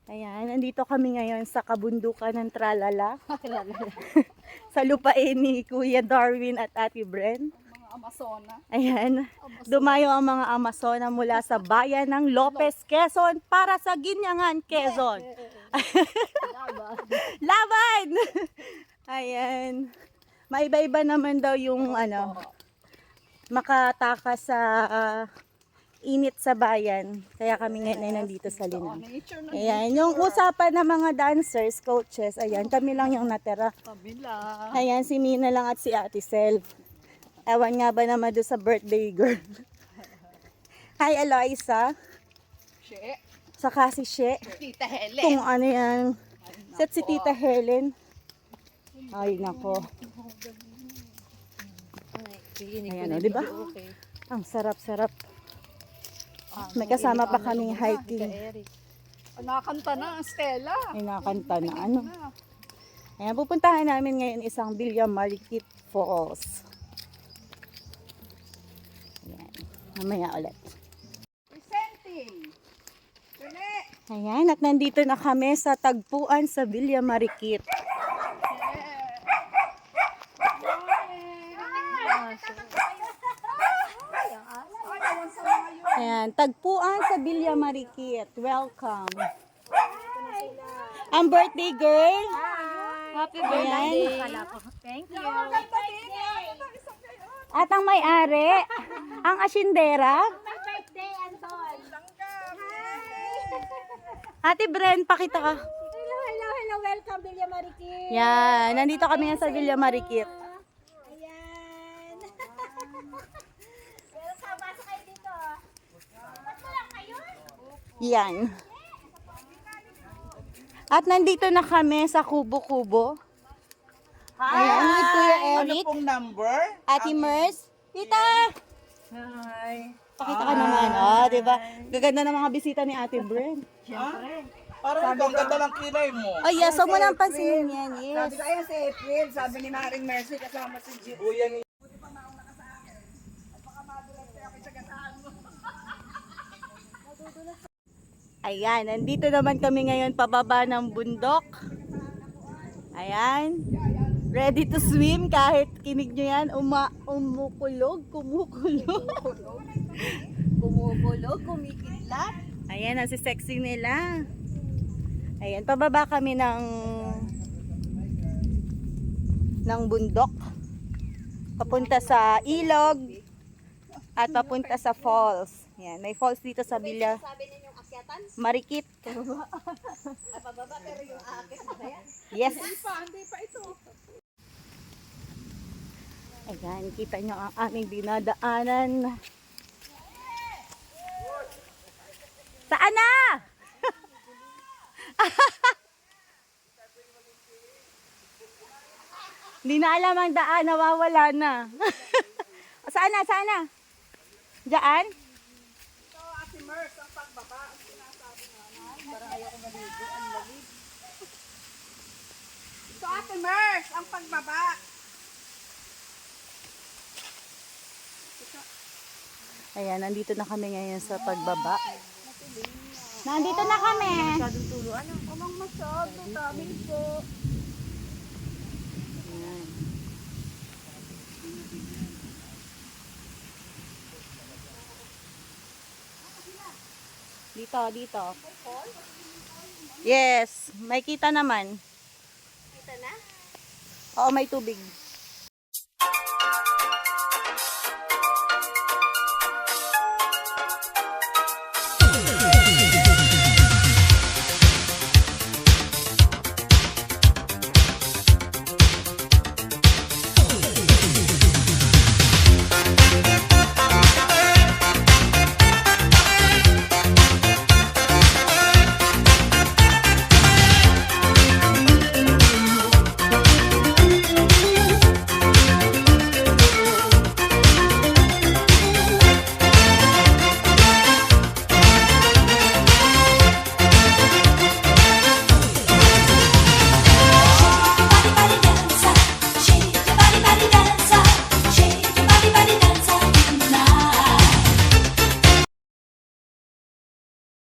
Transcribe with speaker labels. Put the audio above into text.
Speaker 1: Ayan, nandito kami ngayon sa kabundukan ng Tralala. Sa lupain ni Kuya Darwin at Ate Bren.
Speaker 2: Mga Amazona.
Speaker 1: Ayan, dumayo ang mga Amazona mula sa bayan ng Lopez, Quezon para sa Ginyangan, Quezon. Laban! Ayan. Maiba-iba naman daw yung makatakas sa init sa bayan. Kaya kami ngayon ay nandito sa Linang. Ayan, yung usapan ng mga dancers, coaches, ayan, kami lang yung natira.
Speaker 2: Kabila.
Speaker 1: Ayan, si Mina lang at si Ate Sel. Ewan nga ba naman doon sa birthday girl. Hi, Eloisa.
Speaker 2: She.
Speaker 1: Saka si She.
Speaker 2: Tita Helen.
Speaker 1: Kung ano yan. Set si Tita Helen. Ay, nako. Ayan, o, diba? Ang sarap-sarap. May kasama pa kaming hiking.
Speaker 2: Nakakanta na ang Stella.
Speaker 1: May nakanta na ano. Ayan, pupuntahan namin ngayon isang Villa Mariquit Falls. Ayan, mamaya ulit.
Speaker 2: Presenting. Dali.
Speaker 1: Ayan, at nandito na kami sa tagpuan sa Villa Mariquit. Ayan, tagpuan sa Villa Mariquit. Welcome. Ang birthday girl.
Speaker 3: Happy
Speaker 1: birthday.
Speaker 3: Thank you.
Speaker 1: At ang may-ari, ang asyendera.
Speaker 3: Birthday, Anton.
Speaker 1: Ate Bren, pakita ka.
Speaker 3: Hello. Welcome, Villa Mariquit.
Speaker 1: Yan, nandito kami nga sa Villa Mariquit.
Speaker 3: Ayan. Welcome, pasok kayo dito. Ba't mo lang kayo?
Speaker 1: Yan. At nandito na kami sa Kubo-Kubo. Ayan, with Kuya
Speaker 4: Ano
Speaker 1: Eric,
Speaker 4: pong number?
Speaker 1: Ate Mers. Tita!
Speaker 4: Hi.
Speaker 1: Pakita ka naman, oh, diba? Gaganda ng mga bisita ni Ate Bren.
Speaker 4: Parang ikaw, ang ganda ng kilay mo.
Speaker 1: Oh yes, huwag mo nang pansinin yan, yes.
Speaker 5: Sabi kaya si April, sabi ni Maring Mercy kasama si Gio.
Speaker 4: Buyang
Speaker 1: Ayan, nandito naman kami ngayon pababa ng bundok. Ayan. Ready to swim kahit kinig nyo yan, kumukulog.
Speaker 3: Bumubulog, kumikidlat.
Speaker 1: Ayan, ang sexy nila. Ayan, pababa kami ng bundok. Papunta sa ilog at papunta sa falls. Ayan, may falls dito sa Villa
Speaker 3: Sabi ninyong akyatan?
Speaker 1: Mariquit.
Speaker 3: Pababa pero yung aakit na yan.
Speaker 1: Yes.
Speaker 2: Hindi pa ito.
Speaker 1: Ayan, kita nyo ang aming dinadaanan. Saan na? Hindi na alam ang daan, nawawala na. Saan na? Saan na? Diyan?
Speaker 2: Ito, Ate Mers, ang pagbaba. Ang sinasabi naman. Para ayaw ko maligo. Ang lamig. Ito, Ate Mers, ang pagbaba.
Speaker 1: Ayan, nandito na kami ngayon sa pagbaba. Nandito na kami.
Speaker 2: Anong masyado? Dami po.
Speaker 1: Ayan. Dito. Yes, may kita naman.
Speaker 3: Kita na?
Speaker 1: Oo, may tubig.